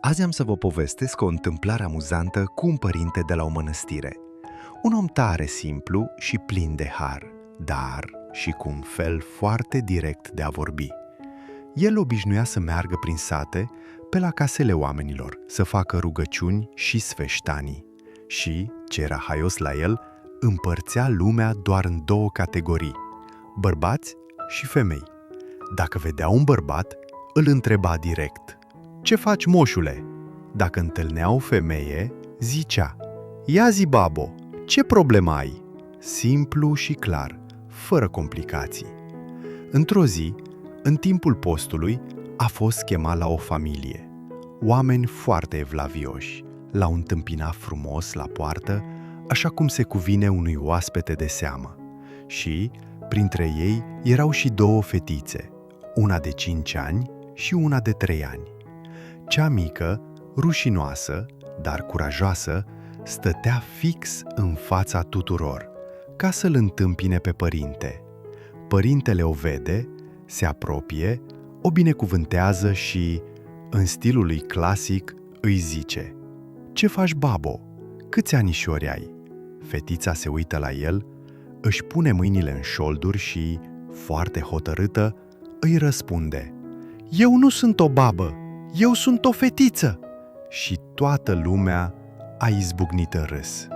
Azi am să vă povestesc o întâmplare amuzantă cu un părinte de la o mănăstire. Un om tare simplu și plin de har, dar și cu un fel foarte direct de a vorbi. El obișnuia să meargă prin sate, pe la casele oamenilor, să facă rugăciuni și sfeștanii. Și, ce era haios la el, împărțea lumea doar în două categorii, bărbați și femei. Dacă vedea un bărbat, îl întreba direct: „Ce faci, moșule?” Dacă întâlnea o femeie, zicea: „Ia zi, babo, ce problemă ai?” Simplu și clar, fără complicații. Într-o zi, în timpul postului, a fost chemat la o familie. Oameni foarte evlavioși l-au întâmpinat frumos la poartă, așa cum se cuvine unui oaspete de seamă. Și, printre ei, erau și două fetițe, una de 5 ani și una de 3 ani. Cea mică, rușinoasă, dar curajoasă, stătea fix în fața tuturor, ca să-l întâmpine pe părinte. Părintele o vede, se apropie, o binecuvântează și, în stilul lui clasic, îi zice: „Ce faci, babo? Câți anișori ai?” Fetița se uită la el, își pune mâinile în șolduri și, foarte hotărâtă, îi răspunde: „Eu nu sunt o babă, eu sunt o fetiță!” Și toată lumea a izbucnit în râs.